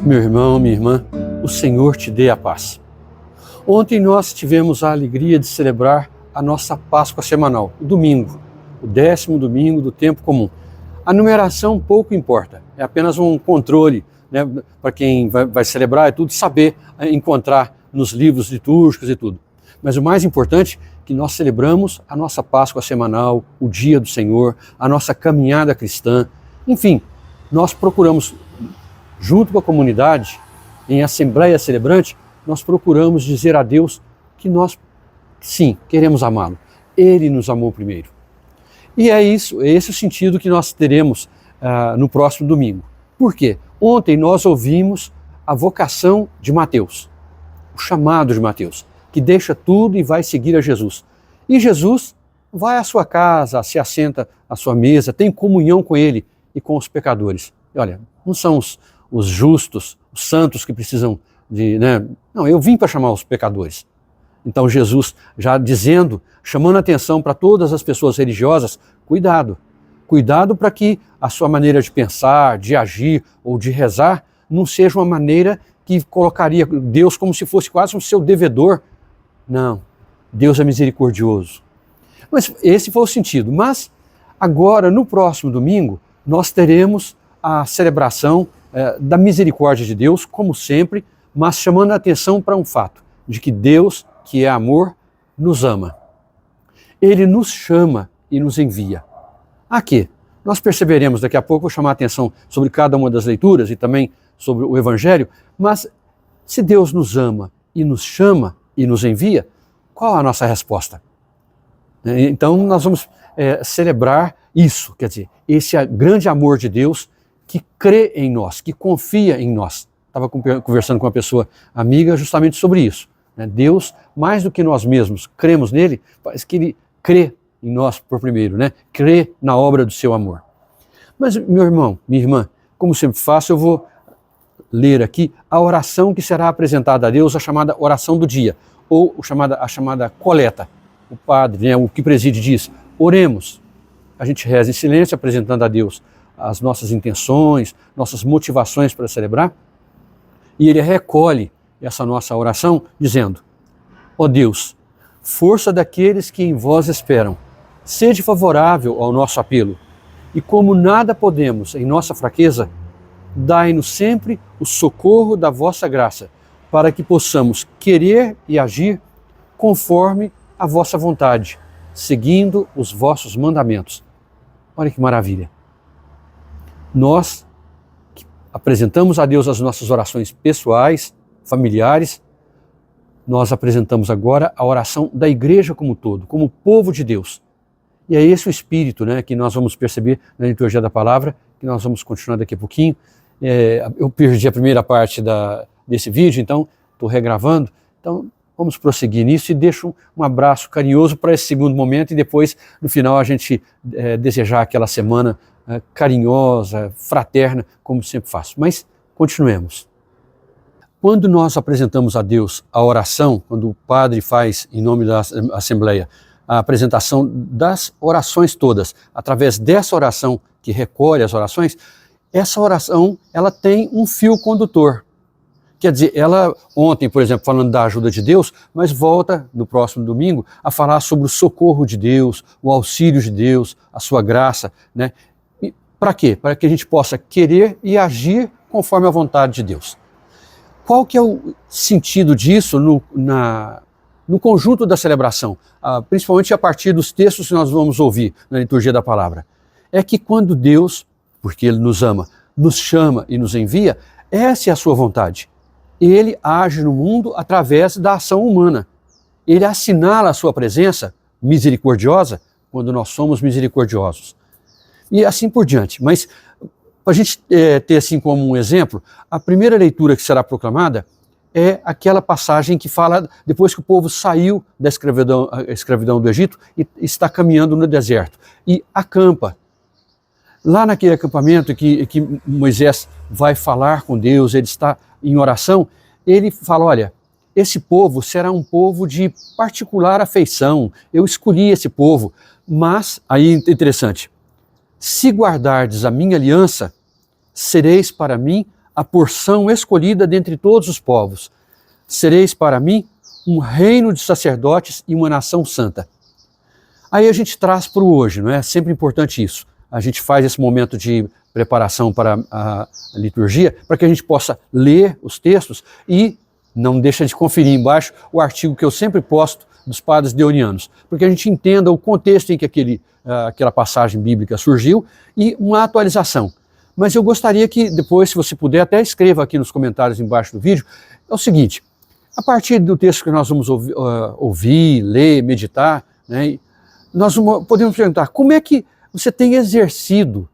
Meu irmão, minha irmã, o Senhor te dê a paz. Ontem nós tivemos a alegria de celebrar a nossa Páscoa semanal, o domingo, o 10º domingo do tempo comum. A numeração pouco importa, é apenas um controle, né, para quem vai celebrar, é tudo saber encontrar nos livros litúrgicos e tudo. Mas o mais importante é que nós celebramos a nossa Páscoa semanal, o dia do Senhor, a nossa caminhada cristã. Enfim, nós procuramos, junto com a comunidade, em assembleia celebrante, nós procuramos dizer a Deus que nós, sim, queremos amá-lo. Ele nos amou primeiro. E é isso, é esse o sentido que nós teremos no próximo domingo. Por quê? Ontem nós ouvimos a vocação de Mateus, o chamado de Mateus, que deixa tudo e vai seguir a Jesus. E Jesus vai à sua casa, se assenta à sua mesa, tem comunhão com ele e com os pecadores. E olha, não são os justos, os santos que precisam de... Não, eu vim para chamar os pecadores. Então Jesus já dizendo, chamando a atenção para todas as pessoas religiosas, cuidado. Cuidado para que a sua maneira de pensar, de agir ou de rezar não seja uma maneira que colocaria Deus como se fosse quase um seu devedor. Não, Deus é misericordioso. Mas esse foi o sentido. Mas agora, no próximo domingo, nós teremos a celebração da misericórdia de Deus, como sempre, mas chamando a atenção para um fato, de que Deus, que é amor, nos ama. Ele nos chama e nos envia. A quê? Nós perceberemos daqui a pouco, vou chamar a atenção sobre cada uma das leituras e também sobre o Evangelho, mas se Deus nos ama e nos chama e nos envia, qual a nossa resposta? Então nós vamos celebrar isso, quer dizer, esse grande amor de Deus que crê em nós, que confia em nós. Estava conversando com uma pessoa amiga justamente sobre isso. Deus, mais do que nós mesmos cremos nele, parece que ele crê em nós por primeiro, crê na obra do seu amor. Mas, meu irmão, minha irmã, como sempre faço, eu vou ler aqui a oração que será apresentada a Deus, a chamada oração do dia, ou a chamada coleta. O padre, o que preside diz, oremos. A gente reza em silêncio, apresentando a Deus as nossas intenções, nossas motivações para celebrar, e ele recolhe essa nossa oração dizendo, ó Deus, força daqueles que em vós esperam, sede favorável ao nosso apelo, e como nada podemos em nossa fraqueza, dai-nos sempre o socorro da vossa graça, para que possamos querer e agir conforme a vossa vontade, seguindo os vossos mandamentos. Olha que maravilha! Nós apresentamos a Deus as nossas orações pessoais, familiares, nós apresentamos agora a oração da igreja como um todo, como povo de Deus. E é esse o espírito que nós vamos perceber na liturgia da palavra, que nós vamos continuar daqui a pouquinho. Eu perdi a primeira parte desse vídeo, então estou regravando. Então vamos prosseguir nisso e deixo um abraço carinhoso para esse segundo momento e depois, no final, a gente desejar aquela semana carinhosa, fraterna, como sempre faço. Mas continuemos. Quando nós apresentamos a Deus a oração, quando o padre faz, em nome da Assembleia, a apresentação das orações todas, através dessa oração que recolhe as orações, essa oração ela tem um fio condutor. Quer dizer, ela ontem, por exemplo, falando da ajuda de Deus, mas volta no próximo domingo a falar sobre o socorro de Deus, o auxílio de Deus, a sua graça, Para quê? Para que a gente possa querer e agir conforme a vontade de Deus. Qual que é o sentido disso no conjunto da celebração, principalmente a partir dos textos que nós vamos ouvir na liturgia da palavra? É que quando Deus, porque Ele nos ama, nos chama e nos envia, essa é a sua vontade. Ele age no mundo através da ação humana. Ele assinala a sua presença misericordiosa quando nós somos misericordiosos. E assim por diante. Mas, para a gente ter assim como um exemplo, a primeira leitura que será proclamada é aquela passagem que fala depois que o povo saiu da escravidão do Egito e está caminhando no deserto. E acampa. Lá naquele acampamento que Moisés vai falar com Deus, ele está em oração, ele fala, olha, esse povo será um povo de particular afeição, eu escolhi esse povo, mas, aí é interessante, se guardardes a minha aliança, sereis para mim a porção escolhida dentre todos os povos. Sereis para mim um reino de sacerdotes e uma nação santa. Aí a gente traz para o hoje, não é? Sempre importante isso. A gente faz esse momento de preparação para a liturgia, para que a gente possa ler os textos e não deixa de conferir embaixo o artigo que eu sempre posto dos padres deonianos, porque a gente entenda o contexto em que aquela passagem bíblica surgiu e uma atualização. Mas eu gostaria que depois, se você puder, até escreva aqui nos comentários embaixo do vídeo, é o seguinte, a partir do texto que nós vamos ouvir, ler, meditar, né, nós podemos perguntar, como é que você tem exercido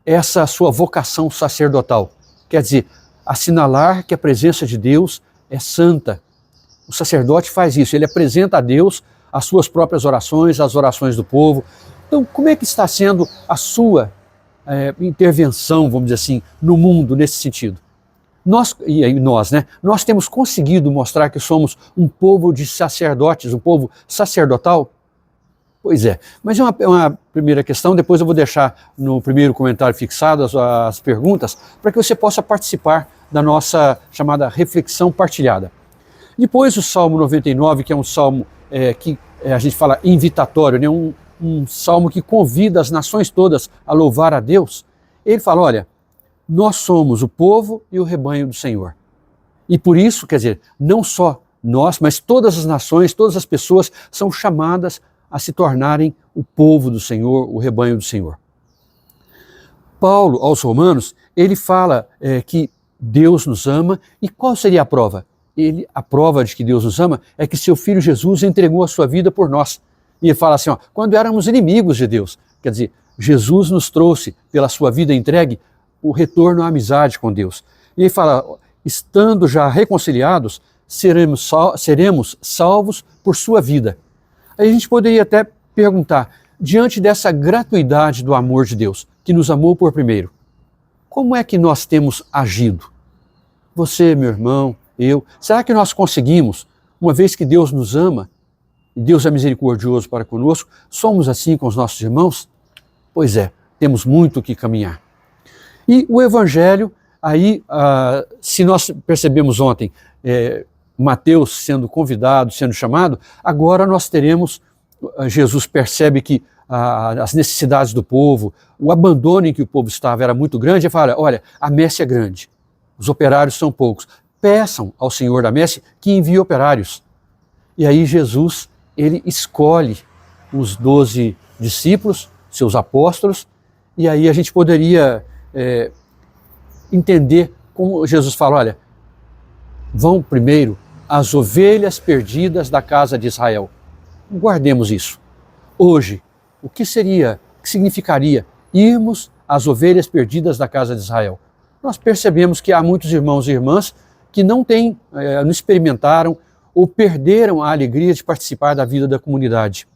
essa sua vocação sacerdotal? Quer dizer, assinalar que a presença de Deus é santa. O sacerdote faz isso, ele apresenta a Deus as suas próprias orações, as orações do povo. Então, como é que está sendo a sua intervenção, vamos dizer assim, no mundo nesse sentido? Nós temos conseguido mostrar que somos um povo de sacerdotes, um povo sacerdotal? Pois é, mas é uma primeira questão, depois eu vou deixar no primeiro comentário fixado as perguntas, para que você possa participar da nossa chamada reflexão partilhada. Depois o Salmo 99, que é um salmo que a gente fala invitatório, né? um salmo que convida as nações todas a louvar a Deus. Ele fala, olha, nós somos o povo e o rebanho do Senhor. E por isso, quer dizer, não só nós, mas todas as nações, todas as pessoas são chamadas a se tornarem o povo do Senhor, o rebanho do Senhor. Paulo, aos Romanos, ele fala que Deus nos ama, e qual seria a prova? A prova de que Deus nos ama é que seu Filho Jesus entregou a sua vida por nós. E ele fala assim, ó, quando éramos inimigos de Deus, quer dizer, Jesus nos trouxe, pela sua vida entregue, o retorno à amizade com Deus. E ele fala, estando já reconciliados, seremos salvos por sua vida. Aí a gente poderia até perguntar, diante dessa gratuidade do amor de Deus, que nos amou por primeiro, como é que nós temos agido? Você, meu irmão, eu, será que nós conseguimos, uma vez que Deus nos ama, e Deus é misericordioso para conosco, somos assim com os nossos irmãos? Pois é, temos muito que caminhar. E o Evangelho, aí, se nós percebemos ontem, Mateus sendo convidado, sendo chamado, agora nós teremos, Jesus percebe que as necessidades do povo, o abandono em que o povo estava era muito grande, ele fala, olha, a messe é grande, os operários são poucos, peçam ao Senhor da messe que envie operários. E aí Jesus, ele escolhe os 12 discípulos, seus apóstolos, e aí a gente poderia entender como Jesus fala, olha, vão primeiro as ovelhas perdidas da casa de Israel. Guardemos isso. Hoje, o que significaria irmos às ovelhas perdidas da casa de Israel? Nós percebemos que há muitos irmãos e irmãs que não experimentaram ou perderam a alegria de participar da vida da comunidade.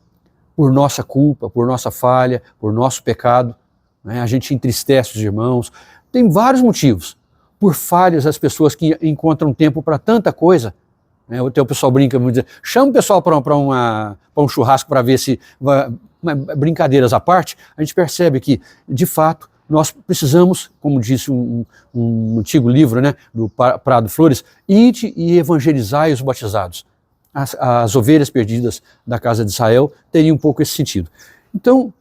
Por nossa culpa, por nossa falha, por nosso pecado, né? A gente entristece os irmãos. Tem vários motivos. Por falhas das pessoas que encontram tempo para tanta coisa. O pessoal brinca, diz, chama o pessoal para um churrasco para ver se... Brincadeiras à parte, a gente percebe que, de fato, nós precisamos, como disse um antigo livro, né, do Prado Flores, ide e evangelizai os batizados. As ovelhas perdidas da casa de Israel teriam um pouco esse sentido. Então,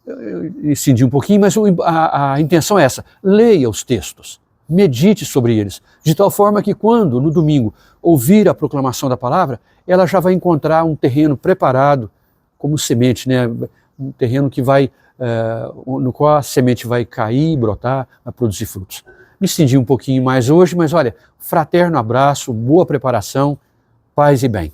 eu estendi um pouquinho, mas a intenção é essa, leia os textos. Medite sobre eles, de tal forma que quando, no domingo, ouvir a proclamação da palavra, ela já vai encontrar um terreno preparado como semente, né? Um terreno que no qual a semente vai cair, brotar, vai produzir frutos. Me estendi um pouquinho mais hoje, mas olha, fraterno abraço, boa preparação, paz e bem.